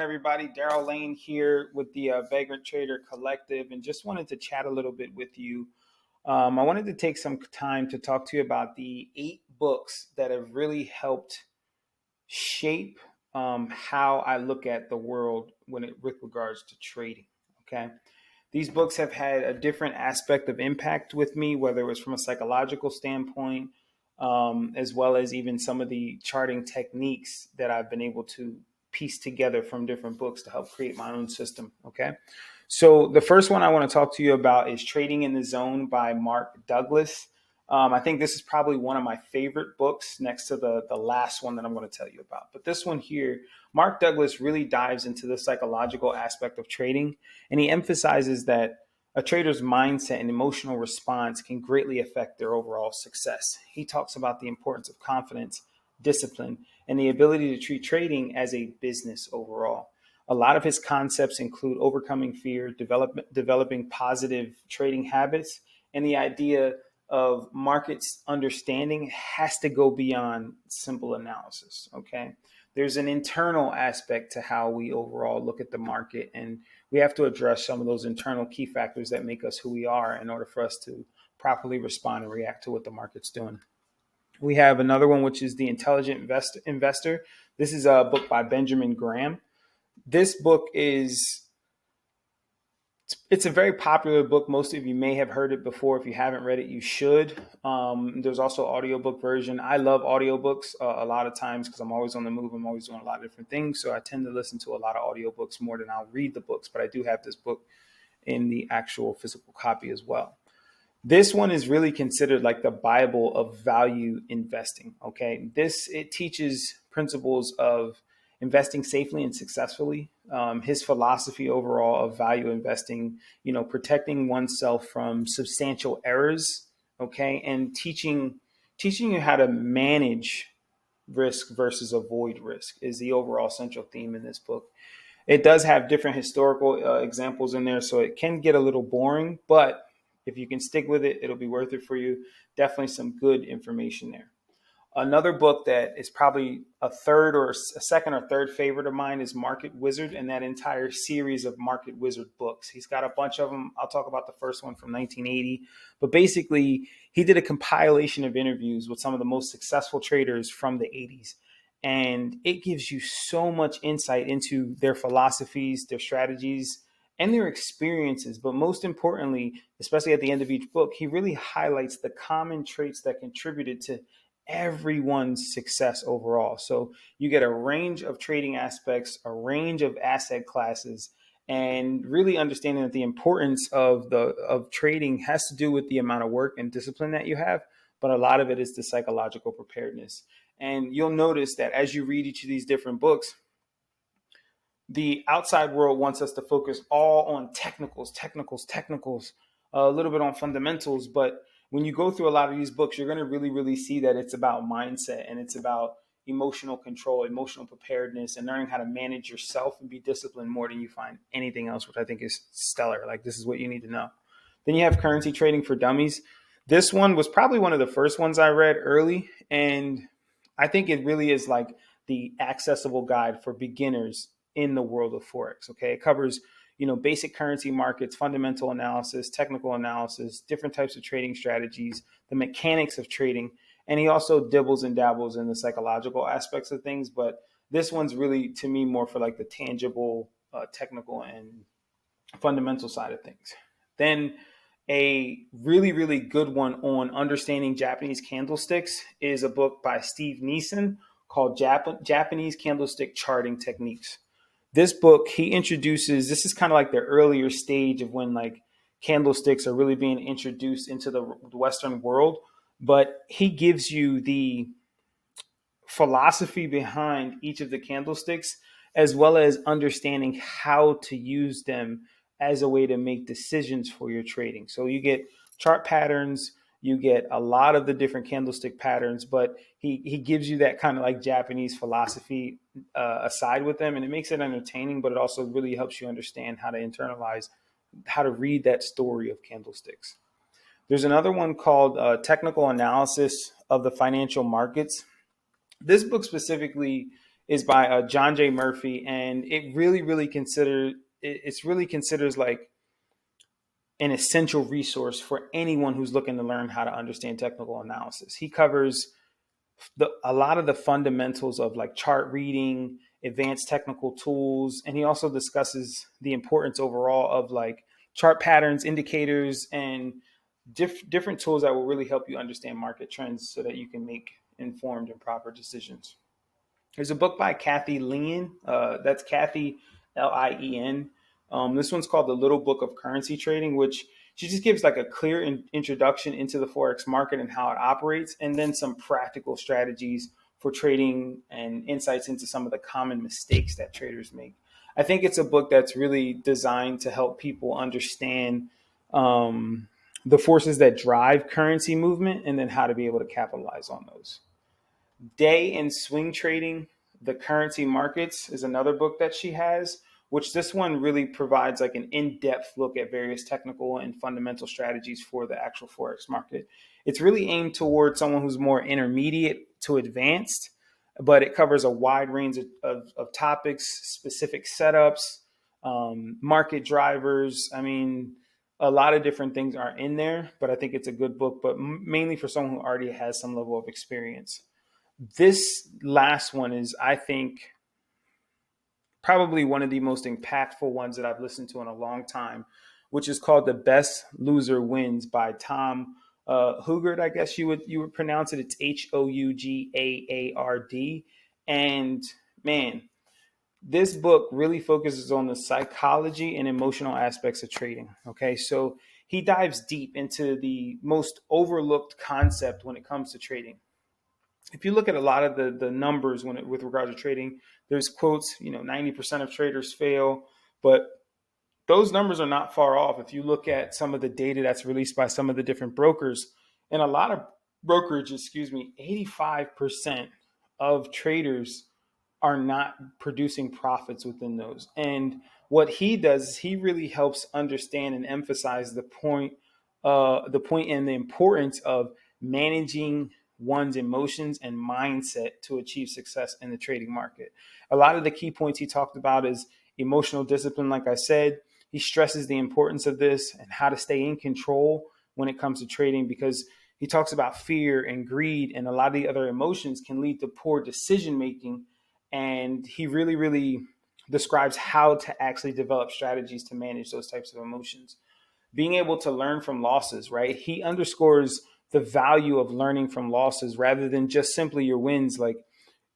Everybody, Daryl Lane here with the Vagrant Trader Collective, and just wanted to chat a little bit with you. I wanted to take some time to talk to you about the 8 books that have really helped shape how I look at the world with regards to trading. Okay, these books have had a different aspect of impact with me, whether it was from a psychological standpoint, as well as even some of the charting techniques that I've been able to piece together from different books to help create my own system. Okay. So the first one I want to talk to you about is Trading in the Zone by Mark Douglas. I think this is probably one of my favorite books next to the last one that I'm going to tell you about. But this one here, Mark Douglas really dives into the psychological aspect of trading, and he emphasizes that a trader's mindset and emotional response can greatly affect their overall success. He talks about the importance of confidence, discipline, and the ability to treat trading as a business overall. A lot of his concepts include overcoming fear, developing positive trading habits, and the idea of markets understanding has to go beyond simple analysis. Okay. There's an internal aspect to how we overall look at the market, and we have to address some of those internal key factors that make us who we are in order for us to properly respond and react to what the market's doing. We have another one, which is The Intelligent Investor. This is a book by Benjamin Graham. This book is it's a very popular book. Most of you may have heard it before. If you haven't read it, you should. There's also an audiobook version. I love audiobooks a lot of times because I'm always on the move. I'm always doing a lot of different things. So I tend to listen to a lot of audiobooks more than I'll read the books. But I do have this book in the actual physical copy as well. This one is really considered like the Bible of value investing. Okay. It teaches principles of investing safely and successfully. His philosophy overall of value investing, protecting oneself from substantial errors. Okay. And teaching you how to manage risk versus avoid risk is the overall central theme in this book. It does have different historical examples in there, so it can get a little boring, but if you can stick with it, it'll be worth it for you. Definitely some good information there. Another book that is probably a second or third favorite of mine is Market Wizard, and that entire series of Market Wizard books. He's got a bunch of them. I'll talk about the first one from 1980. But basically, he did a compilation of interviews with some of the most successful traders from the 80s. And it gives you so much insight into their philosophies, their strategies, and their experiences. But most importantly, especially at the end of each book, he really highlights the common traits that contributed to everyone's success overall. So you get a range of trading aspects, a range of asset classes, and really understanding that the importance of trading has to do with the amount of work and discipline that you have, but a lot of it is the psychological preparedness. And you'll notice that as you read each of these different books, the outside world wants us to focus all on technicals, a little bit on fundamentals. But when you go through a lot of these books, you're going to really, really see that it's about mindset and it's about emotional control, emotional preparedness, and learning how to manage yourself and be disciplined more than you find anything else, which I think is stellar. Like, this is what you need to know. Then you have Currency Trading for Dummies. This one was probably one of the first ones I read early, and I think it really is like the accessible guide for beginners in the world of Forex. Okay. It covers, basic currency markets, fundamental analysis, technical analysis, different types of trading strategies, the mechanics of trading. And he also dibbles and dabbles in the psychological aspects of things. But this one's really, to me, more for like the tangible, technical and fundamental side of things. Then a really, really good one on understanding Japanese candlesticks is a book by Steve Neeson called Japanese Candlestick Charting Techniques. This book, this is kind of like the earlier stage of when like candlesticks are really being introduced into the Western world. But he gives you the philosophy behind each of the candlesticks, as well as understanding how to use them as a way to make decisions for your trading. So you get chart patterns, you get a lot of the different candlestick patterns, but he gives you that kind of like Japanese philosophy aside with them, and it makes it entertaining, but it also really helps you understand how to internalize, how to read that story of candlesticks. There's another one called Technical Analysis of the Financial Markets. This book specifically is by John J. Murphy, and it really it's really considers like an essential resource for anyone who's looking to learn how to understand technical analysis. He covers a lot of the fundamentals of like chart reading, advanced technical tools, and he also discusses the importance overall of like chart patterns, indicators, and different tools that will really help you understand market trends so that you can make informed and proper decisions. There's a book by Kathy Lien. That's Kathy Lien. This one's called The Little Book of Currency Trading, which she just gives like a clear introduction into the Forex market and how it operates, and then some practical strategies for trading and insights into some of the common mistakes that traders make. I think it's a book that's really designed to help people understand the forces that drive currency movement and then how to be able to capitalize on those. Day and Swing Trading, the Currency Markets is another book that she has, which this one really provides like an in-depth look at various technical and fundamental strategies for the actual Forex market. It's really aimed towards someone who's more intermediate to advanced, but it covers a wide range of topics, specific setups, market drivers. I mean, a lot of different things are in there, but I think it's a good book, but mainly for someone who already has some level of experience. This last one is, I think, probably one of the most impactful ones that I've listened to in a long time, which is called The Best Loser Wins by Tom Hougard, I guess you would pronounce it. It's Hougaard. And man, this book really focuses on the psychology and emotional aspects of trading. Okay, so he dives deep into the most overlooked concept when it comes to trading. If you look at a lot of the numbers with regards to trading, there's quotes, 90% of traders fail, but those numbers are not far off. If you look at some of the data that's released by some of the different brokers, and a lot of brokerage, 85% of traders are not producing profits within those. And what he does is he really helps understand and emphasize the point and the importance of managing one's emotions and mindset to achieve success in the trading market. A lot of the key points he talked about is emotional discipline. Like I said, he stresses the importance of this and how to stay in control when it comes to trading, because he talks about fear and greed and a lot of the other emotions can lead to poor decision making. And he really describes how to actually develop strategies to manage those types of emotions. Being able to learn from losses, right? He underscores the value of learning from losses rather than just simply your wins. Like,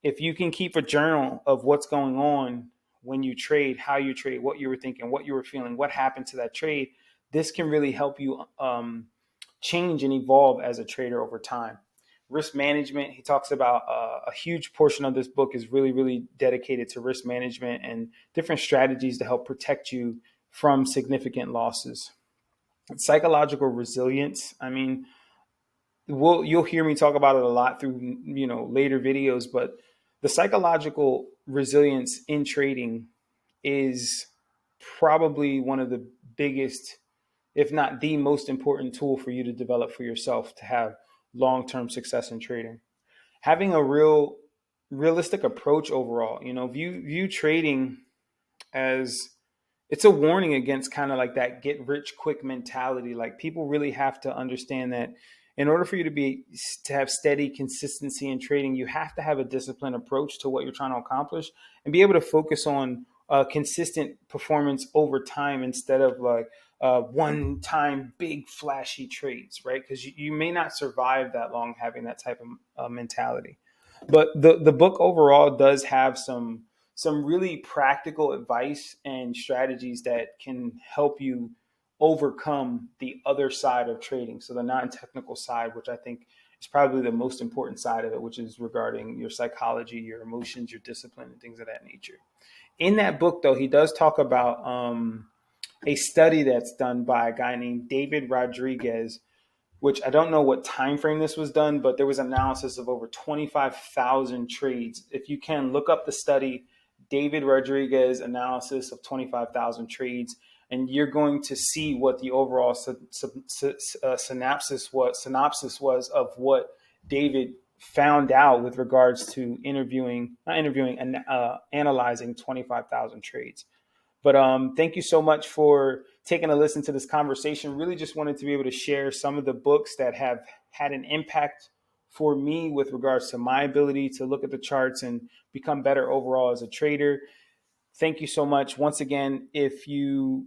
if you can keep a journal of what's going on when you trade, how you trade, what you were thinking, what you were feeling, what happened to that trade, this can really help you change and evolve as a trader over time. Risk management, he talks about a huge portion of this book is really dedicated to risk management and different strategies to help protect you from significant losses. Psychological resilience, I mean, you'll hear me talk about it a lot through later videos, but the psychological resilience in trading is probably one of the biggest, if not the most important tool for you to develop for yourself to have long-term success in trading. Having a realistic approach overall, view trading as, it's a warning against kind of like that get rich quick mentality. Like, people really have to understand that in order for you to have steady consistency in trading, you have to have a disciplined approach to what you're trying to accomplish and be able to focus on consistent performance over time instead of like one time big flashy trades, right? Because you may not survive that long having that type of mentality. But the book overall does have some really practical advice and strategies that can help you overcome the other side of trading. So the non-technical side, which I think is probably the most important side of it, which is regarding your psychology, your emotions, your discipline, and things of that nature. In that book, though, he does talk about a study that's done by a guy named David Rodriguez, which I don't know what time frame this was done, but there was analysis of over 25,000 trades. If you can look up the study, David Rodriguez analysis of 25,000 trades, and you're going to see what the overall synopsis was of what David found out with regards to analyzing 25,000 trades. But thank you so much for taking a listen to this conversation. Really just wanted to be able to share some of the books that have had an impact for me with regards to my ability to look at the charts and become better overall as a trader. Thank you so much. Once again, if you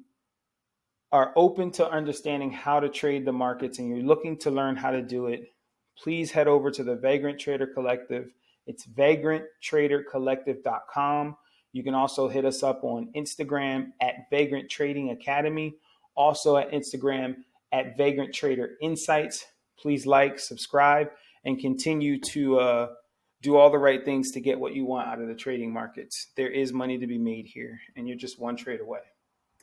are open to understanding how to trade the markets and you're looking to learn how to do it, please head over to the Vagrant Trader Collective. It's vagranttradercollective.com. You can also hit us up on Instagram at Vagrant Trading Academy, also at Instagram at Vagrant Trader Insights. Please like, subscribe, and continue to do all the right things to get what you want out of the trading markets. There is money to be made here, and you're just one trade away.